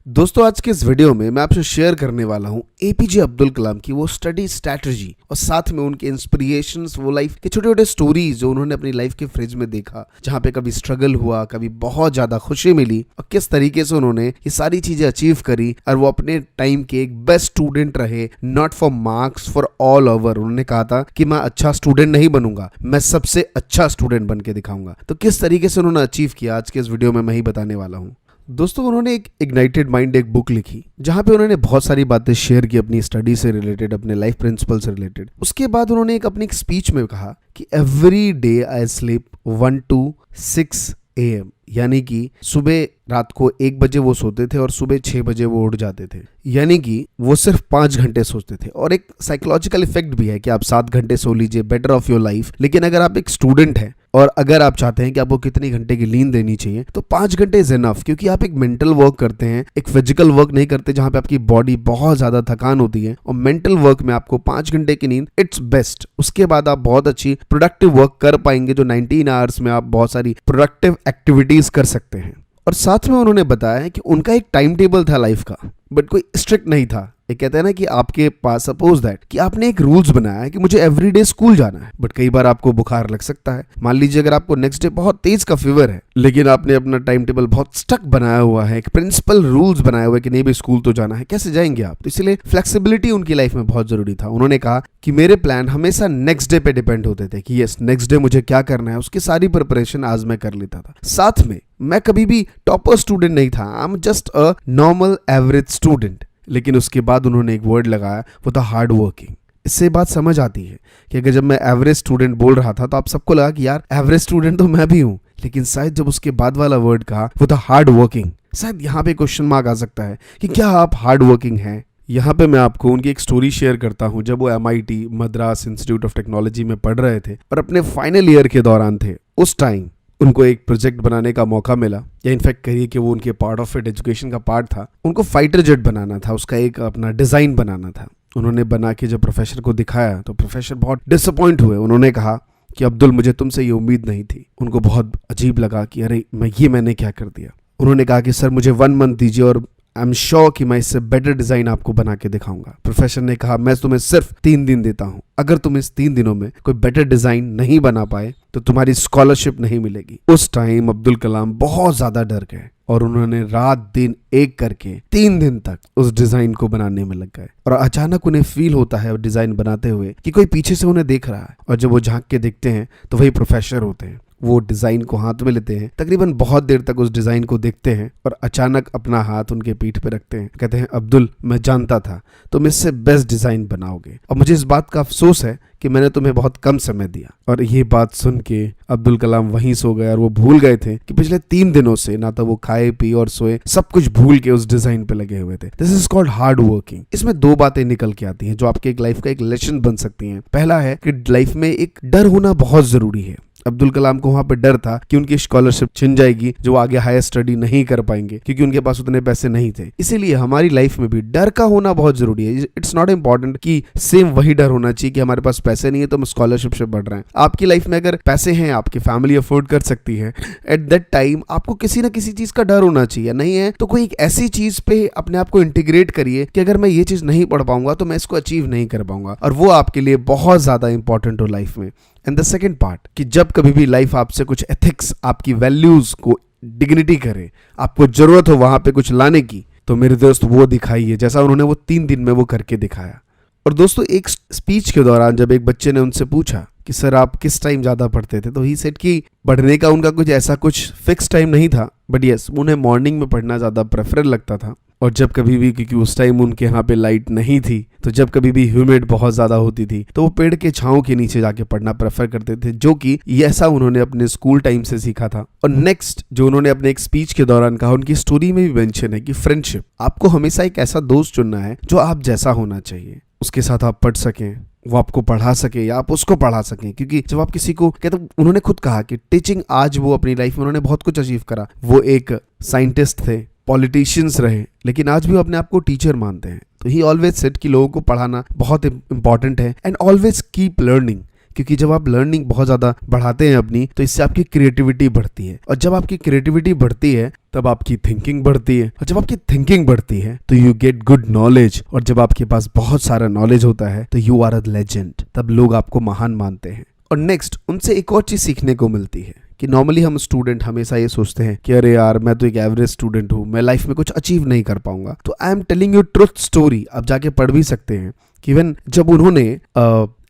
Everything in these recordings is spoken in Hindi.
दोस्तों आज के इस वीडियो में मैं आपसे शेयर करने वाला हूं एपीजे अब्दुल कलाम की वो स्टडी स्ट्रैटेजी और साथ में उनके इंस्पिरेशंस, वो लाइफ के छोटे छोटे स्टोरीज जो उन्होंने अपनी लाइफ के फ्रिज में देखा, जहां पे कभी स्ट्रगल हुआ, कभी बहुत ज्यादा खुशी मिली और किस तरीके से उन्होंने ये सारी चीजें अचीव करी और वो अपने टाइम के एक बेस्ट स्टूडेंट रहे, not for marks, for all over. उन्होंने कहा था कि मैं अच्छा स्टूडेंट नहीं बनूंगा, मैं सबसे अच्छा स्टूडेंट बन के दिखाऊंगा। तो किस तरीके से उन्होंने अचीव किया आज के इस वीडियो में मैं ही बताने वाला हूँ। दोस्तों उन्होंने एक इग्नाइटेड माइंड एक बुक लिखी जहां पे उन्होंने बहुत सारी बातें शेयर की अपनी स्टडी से रिलेटेड, अपने लाइफ प्रिंसिपल से रिलेटेड। उसके बाद उन्होंने अपनी एक स्पीच में कहा कि every day I sleep 1 to 6 AM, यानी कि सुबह रात को 1 बजे वो सोते थे और सुबह 6 बजे वो उठ जाते थे, यानी कि वो सिर्फ 5 घंटे सोते थे। और एक साइकोलॉजिकल इफेक्ट भी है कि आप 7 घंटे सो लीजिए, बेटर ऑफ योर लाइफ। लेकिन अगर आप एक स्टूडेंट हैं और अगर आप चाहते हैं कि आपको कितनी घंटे की नींद देनी चाहिए, तो 5 घंटे इज इनफ, क्योंकि आप एक मेंटल वर्क करते हैं, एक फिजिकल वर्क नहीं करते जहां पे आपकी बॉडी बहुत ज्यादा थकान होती है। और मेंटल वर्क में आपको 5 घंटे की नींद इट्स बेस्ट। उसके बाद आप बहुत अच्छी प्रोडक्टिव वर्क कर पाएंगे, जो 19 आवर्स में आप बहुत सारी प्रोडक्टिव एक्टिविटीज कर सकते हैं। और साथ में उन्होंने बताया है कि उनका एक टाइम टेबल था लाइफ का, बट कोई स्ट्रिक्ट नहीं था। ये कहते हैं ना कि आपके पास सपोज दैट कि आपने एक रूल्स बनाया है कि मुझे एवरीडे स्कूल जाना है, बट कई बार आपको बुखार लग सकता है। मान लीजिए अगर आपको नेक्स्ट डे बहुत तेज का फीवर है, लेकिन आपने अपना टाइम टेबल बहुत स्टक बनाया हुआ है, एक प्रिंसिपल रूल्स बनाए हुए कि नहीं भाई स्कूल तो जाना है, कैसे जाएंगे आप? तो इसलिए फ्लेक्सिबिलिटी उनकी लाइफ में बहुत जरूरी था। उन्होंने कहा कि मेरे प्लान हमेशा नेक्स्ट डे पे डिपेंड होते थे कि यस नेक्स्ट डे मुझे क्या करना है, उसकी सारी प्रिपरेशन आज मैं कर लेता था। साथ में मैं कभी भी टॉपर स्टूडेंट नहीं था, I am just a normal average student. लेकिन उसके बाद उन्होंने एक वर्ड लगाया, वो था हार्ड वर्किंग। इससे बात समझ आती है कि अगर जब मैं एवरेज स्टूडेंट बोल रहा था तो आप सबको लगा कि यार एवरेज स्टूडेंट तो मैं भी हूं, लेकिन शायद जब उसके बाद वाला वर्ड कहा वो था हार्ड वर्किंग, शायद यहाँ पे क्वेश्चन मार्क आ सकता है कि क्या आप हार्ड वर्किंग हैं। यहाँ पे मैं आपको उनकी एक स्टोरी शेयर करता हूँ। जब वो MIT Madras institute of technology में पढ़ रहे थे और अपने फाइनल ईयर के दौरान थे, उस टाइम उनको एक प्रोजेक्ट बनाने का मौका मिला, या इनफैक्ट कहिए कि वो उनके पार्ट ऑफ इट एजुकेशन का पार्ट था। उनको फाइटर जेट बनाना था, उसका एक अपना डिजाइन बनाना था। उन्होंने बना के जब प्रोफेसर को दिखाया तो प्रोफेसर बहुत डिसअपॉइंट हुए। उन्होंने कहा कि अब्दुल मुझे तुमसे ये उम्मीद नहीं थी। उनको बहुत अजीब लगा कि अरे मैंने क्या कर दिया। उन्होंने कहा कि सर मुझे 1 मंथ दीजिए और आई एम श्योर कि मैं इससे बेटर डिजाइन आपको बना के दिखाऊंगा। प्रोफेसर ने कहा मैं तुम्हें सिर्फ 3 दिन देता हूं, अगर तुम इस 3 दिनों में कोई बेटर डिजाइन नहीं बना पाए तो तुम्हारी स्कॉलरशिप नहीं मिलेगी। उस टाइम अब्दुल कलाम बहुत ज्यादा डर गए और उन्होंने रात दिन एक करके 3 दिन तक उस डिजाइन को बनाने में लग गए। और अचानक उन्हें फील होता है डिजाइन बनाते हुए कि कोई पीछे से उन्हें देख रहा है, और जब वो झांक के देखते हैं तो वही प्रोफेसर होते हैं। वो डिजाइन को हाथ में लेते हैं, तकरीबन बहुत देर तक उस डिजाइन को देखते हैं और अचानक अपना हाथ उनके पीठ पे रखते हैं। कहते हैं अब्दुल मैं जानता था तुम इससे बेस्ट डिजाइन बनाओगे, और मुझे इस बात का अफसोस है कि मैंने तुम्हें बहुत कम समय दिया। और ये बात सुन के अब्दुल कलाम वहीं सो गए और वो भूल गए थे कि पिछले 3 दिनों से ना तो वो खाए पी और सोए, सब कुछ भूल के उस डिजाइन पे लगे हुए थे। This is called hard working. इसमें 2 बातें निकल के आती हैं जो आपके एक लाइफ का एक लेसन बन सकती हैं। पहला है कि लाइफ में एक डर होना बहुत जरूरी है। अब्दुल कलाम को वहां पे डर था कि उनकी स्कॉलरशिप छिन जाएगी, जो आगे हायर स्टडी नहीं कर पाएंगे क्योंकि उनके पास उतने पैसे नहीं थे। इसीलिए हमारी लाइफ में भी डर का होना बहुत जरूरी है। इट्स नॉट इंपॉर्टेंट कि सेम वही डर होना चाहिए कि हमारे पास पैसे नहीं है तो हम स्कॉलरशिप से बढ़ रहे हैं। आपकी लाइफ में अगर पैसे हैं, आपकी फैमिली अफोर्ड कर सकती है, एट दैट टाइम आपको किसी ना किसी चीज का डर होना चाहिए। नहीं है तो कोई एक ऐसी चीज पे अपने आप को इंटीग्रेट करिए कि अगर मैं ये चीज नहीं पढ़ पाऊंगा तो मैं इसको अचीव नहीं कर पाऊंगा, और वो आपके लिए बहुत ज्यादा इंपॉर्टेंट हो लाइफ में। एंड द सेकेंड पार्ट कि जब कभी भी लाइफ आपसे कुछ एथिक्स, आपकी वैल्यूज को डिग्निटी करे, आपको जरूरत हो वहां पे कुछ लाने की, तो मेरे दोस्त वो दिखाइए जैसा उन्होंने वो 3 दिन में वो करके दिखाया। और दोस्तों एक स्पीच के दौरान जब एक बच्चे ने उनसे पूछा कि सर आप किस टाइम ज्यादा पढ़ते थे, तो ही सेड कि पढ़ने का उनका कुछ ऐसा कुछ फिक्स टाइम नहीं था, बट यस उन्हें मॉर्निंग में पढ़ना ज्यादा प्रेफर लगता था। और जब कभी भी, क्योंकि उस टाइम उनके यहाँ पे लाइट नहीं थी, तो जब कभी भी ह्यूमिड बहुत ज्यादा होती थी तो वो पेड़ के छांव के नीचे जाके पढ़ना प्रेफर करते थे, जो कि ऐसा उन्होंने अपने स्कूल टाइम से सीखा था। और नेक्स्ट जो उन्होंने अपने एक स्पीच के दौरान कहा, उनकी स्टोरी में भी मेंशन है कि फ्रेंडशिप, आपको हमेशा एक ऐसा दोस्त चुनना है जो आप जैसा होना चाहिए, उसके साथ आप पढ़ सकें, वो आपको पढ़ा सके या आप उसको पढ़ा सकें। क्योंकि जब आप किसी को कहते, उन्होंने खुद कहा कि टीचिंग, आज वो अपनी लाइफ में उन्होंने बहुत कुछ अचीव करा। वो एक साइंटिस्ट थे, पॉलिटिशियंस रहे, लेकिन आज भी अपने आप को टीचर मानते हैं। तो ही ऑलवेज सेड कि लोगों को पढ़ाना बहुत इंपॉर्टेंट है, एंड ऑलवेज कीप लर्निंग। क्योंकि जब आप लर्निंग बहुत ज़्यादा बढ़ाते हैं अपनी, तो इससे आपकी क्रिएटिविटी बढ़ती है, और जब आपकी क्रिएटिविटी बढ़ती है तब आपकी थिंकिंग बढ़ती है, और जब आपकी थिंकिंग बढ़ती है तो यू गेट गुड नॉलेज, और जब आपके पास बहुत सारा नॉलेज होता है तो यू आर अ लेजेंड, तब लोग आपको महान मानते हैं। और नेक्स्ट, उनसे एक और चीज़ सीखने को मिलती है कि नॉर्मली हम स्टूडेंट हमेशा ये सोचते हैं कि अरे यार मैं तो एक एवरेज स्टूडेंट हूँ, मैं लाइफ में कुछ अचीव नहीं कर पाऊंगा। तो I am telling you truth story, आप जाके पढ़ भी सकते हैं कि इवन जब उन्होंने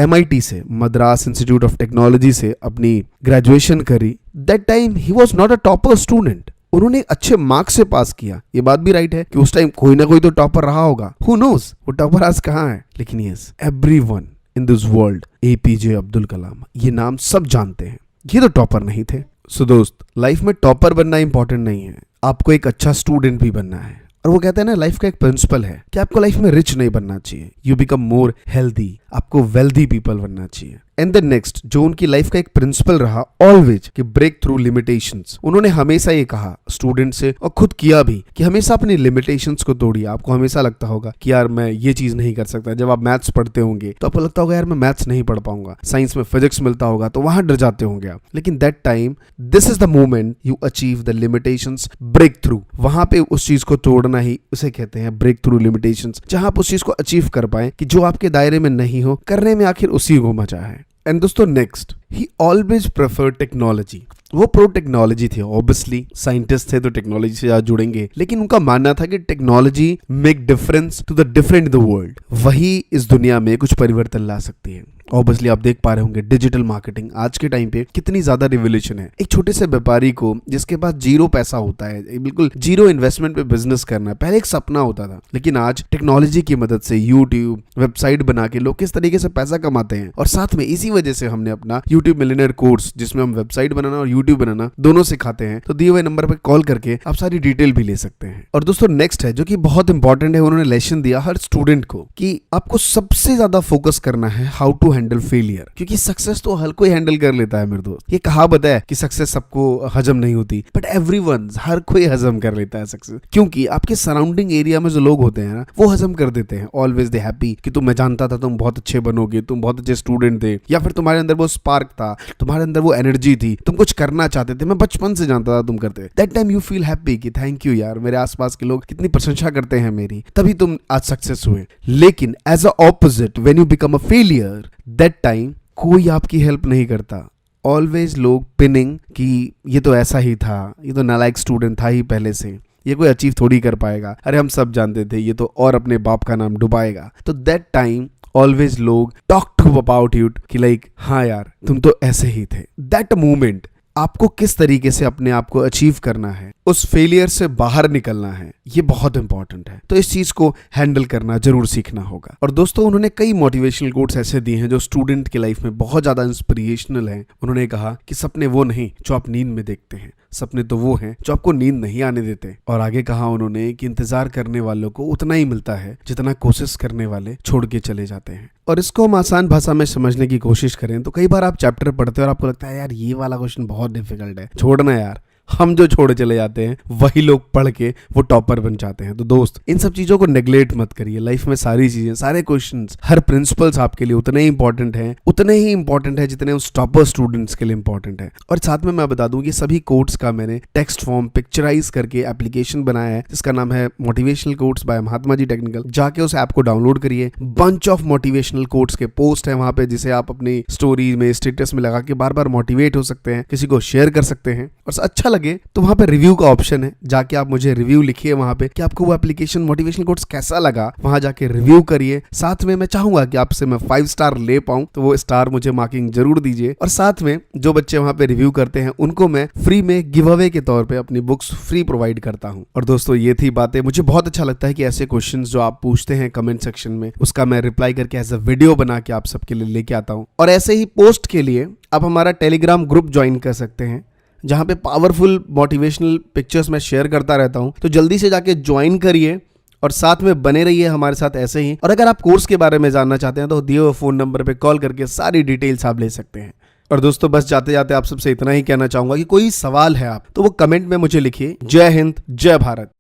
MIT से, मद्रास इंस्टीट्यूट ऑफ टेक्नोलॉजी से अपनी ग्रेजुएशन करी, that time he was not a topper student. उन्होंने अच्छे मार्क्स से पास किया। ये बात भी राइट है कि उस टाइम कोई ना कोई तो टॉपर रहा होगा, हु नोज वो टॉपर आज कहाँ है। लेकिन yes, everyone in this world, APJ Abdul Kalam, ये नाम सब जानते हैं, ये तो टॉपर नहीं थे। सो दोस्त, लाइफ में टॉपर बनना इंपॉर्टेंट नहीं है, आपको एक अच्छा स्टूडेंट भी बनना है। और वो कहते हैं ना, लाइफ का एक प्रिंसिपल है कि आपको लाइफ में रिच नहीं बनना चाहिए, यू बिकम मोर हेल्दी, आपको वेल्दी पीपल बनना चाहिए। एंड द नेक्स्ट, जो उनकी लाइफ का एक प्रिंसिपल रहा ऑलवेज, कि ब्रेक थ्रू लिमिटेशंस। उन्होंने हमेशा ये कहा स्टूडेंट से, और खुद किया भी, कि हमेशा अपनी लिमिटेशंस को तोड़िए। आपको हमेशा लगता होगा कि यार मैं ये चीज नहीं कर सकता। जब आप मैथ्स पढ़ते होंगे तो आपको लगता होगा यार मैं मैथ्स नहीं पढ़ पाऊंगा। साइंस में फिजिक्स मिलता होगा तो वहां डर जाते होंगे आप। लेकिन that time, this is the moment you achieve the limitations break through. वहां पे उस चीज को तोड़ना ही उसे कहते हैं ब्रेक थ्रू लिमिटेशंस, जहां आप उस चीज को अचीव कर पाए कि जो आपके दायरे में नहीं हो, करने में आखिर उसी को मजा है। एंड दोस्तों नेक्स्ट, ही ऑलवेज प्रेफर टेक्नोलॉजी। वो प्रो टेक्नोलॉजी थे, ऑब्वियसली साइंटिस्ट थे तो टेक्नोलॉजी से ज्यादा जुड़ेंगे, लेकिन उनका मानना था कि technology make difference to the different in the world, वही इस दुनिया में कुछ परिवर्तन ला सकती है। ऑब्वियसली आप देख पा रहे होंगे डिजिटल मार्केटिंग आज के टाइम पे कितनी ज्यादा रिवोल्यूशन है। एक छोटे से व्यापारी को जिसके पास जीरो पैसा होता है, बिल्कुल जीरो इन्वेस्टमेंट पे बिजनेस करना है, पहले एक सपना होता था, लेकिन आज टेक्नोलॉजी की मदद से यूट्यूब, वेबसाइट बना के लोग किस तरीके से पैसा कमाते हैं। और साथ में इसी वजह से हमने अपना यूट्यूब मिलियनेयर कोर्स, जिसमें हम वेबसाइट बनाना और यूट्यूब बनाना दोनों सिखाते हैं, तो दिए हुए नंबर पर कॉल करके आप सारी डिटेल भी ले सकते हैं। और दोस्तों नेक्स्ट है जो कि बहुत इंपॉर्टेंट है, उन्होंने लेसन दिया हर स्टूडेंट को कि आपको सबसे ज्यादा फोकस करना है हाउ टू हैंडल फेलियर, क्योंकि सक्सेस तो हर कोई हैंडल कर लेता है मेरे दोस्त। ये कहावत है कि सक्सेस सबको हजम नहीं होती, बट एवरीवन, हर कोई हजम कर लेता है सक्सेस, क्योंकि आपके सराउंडिंग एरिया में जो लोग होते हैं ना, वो हजम कर देते हैं। ऑलवेज दे हैप्पी कि तुम, मैं जानता था तुम बहुत अच्छे बनोगे, तुम बहुत अच्छे स्टूडेंट थे, या फिर तुम्हारे अंदर वो स्पार्क था, तुम्हारे अंदर वो एनर्जी थी, तुम कुछ करना चाहते थे, मैं बचपन से जानता था तुम करते। That time you feel happy कि थैंक यू यार, मेरे आसपास के लोग कितनी प्रशंसा करते हैं मेरी, तभी तुम आज सक्सेस हुए। लेकिन as a opposite, when you become a failure, that time कोई आपकी हेल्प नहीं करता। ऑलवेज लोग पिनिंग कि ये तो ऐसा ही था, ये तो नालायक स्टूडेंट था ही पहले से, ये कोई अचीव थोड़ी कर पाएगा, अरे हम सब जानते थे, ये तो और अपने बाप का नाम डुबाएगा। तो दैट टाइम ऑलवेज लोग टॉक टू अबाउट यू कि लाइक हाँ यार तुम तो ऐसे ही थे। दैट मोमेंट आपको किस तरीके से अपने आप को अचीव करना है, उस फेलियर से बाहर निकलना है, ये बहुत इंपॉर्टेंट है। तो इस चीज को हैंडल करना जरूर सीखना होगा। और दोस्तों उन्होंने कई मोटिवेशनल कोट्स ऐसे दिए हैं जो स्टूडेंट की लाइफ में बहुत ज्यादा इंस्पिरेशनल हैं। उन्होंने कहा कि सपने वो नहीं जो आप नींद में देखते हैं, सपने तो वो हैं जो आपको नींद नहीं आने देते। और आगे कहा उन्होंने कि इंतजार करने वालों को उतना ही मिलता है जितना कोशिश करने वाले छोड़ के चले जाते हैं। और इसको हम आसान भाषा में समझने की कोशिश करें तो कई बार आप चैप्टर पढ़ते हैं और आपको लगता है यार ये वाला क्वेश्चन बहुत डिफिकल्ट है, छोड़ना यार। हम जो छोड़ चले जाते हैं वही लोग पढ़ के वो टॉपर बन जाते हैं। तो दोस्त इन सब चीजों को नेग्लेक्ट मत करिए। लाइफ में सारी चीजें, सारे क्वेश्चंस, हर प्रिंसिपल्स आपके लिए उतने ही इंपॉर्टेंट हैं, उतने ही इंपॉर्टेंट है जितने उस टॉपर स्टूडेंट्स के लिए इंपॉर्टेंट है। और साथ में मैं बता दूं कि सभी कोट्स का मैंने टेक्स्ट फॉर्म पिक्चराइज करके एप्लीकेशन बनाया है जिसका नाम है motivational quotes bye Mahatma ji technical. जाके उस ऐप को डाउनलोड करिए। बंच ऑफ मोटिवेशनल कोट्स के पोस्ट है वहां पे, जिसे आप अपनी स्टोरी में, स्टेटस में लगा के बार बार मोटिवेट हो सकते हैं, किसी को शेयर कर सकते हैं। और अच्छा लगे तो वहां पे रिव्यू का ऑप्शन है, जाके आप मुझे रिव्यू लिखिए वहां पे कि आपको वो एप्लीकेशन मोटिवेशनल कोट्स कैसा लगा। वहां जाके रिव्यू करिए। साथ में मैं चाहूंगा कि आपसे मैं 5 स्टार ले पाऊं, तो वो स्टार मुझे मार्किंग जरूर दीजिए। और साथ में जो बच्चे वहां पे रिव्यू करते हैं उनको मैं फ्री में गिव अवे के तौर पे अपनी बुक्स फ्री प्रोवाइड करता हूं। और दोस्तों ये थी बातें। मुझे बहुत अच्छा लगता है कि ऐसे क्वेश्चंस जो आप पूछते हैं कमेंट सेक्शन में, उसका मैं रिप्लाई करके एज अ वीडियो बना के आप सबके लिए लेके आता हूं। और ऐसे ही पोस्ट के लिए आप हमारा टेलीग्राम ग्रुप ज्वाइन कर सकते हैं, जहां पे पावरफुल मोटिवेशनल पिक्चर्स मैं शेयर करता रहता हूं। तो जल्दी से जाके ज्वाइन करिए और साथ में बने रहिए हमारे साथ ऐसे ही। और अगर आप कोर्स के बारे में जानना चाहते हैं तो दिए हुए फोन नंबर पे कॉल करके सारी डिटेल्स आप ले सकते हैं। और दोस्तों बस जाते जाते आप सबसे इतना ही कहना चाहूंगा कि कोई सवाल है आप तो वो कमेंट में मुझे लिखिए। जय हिंद, जय भारत।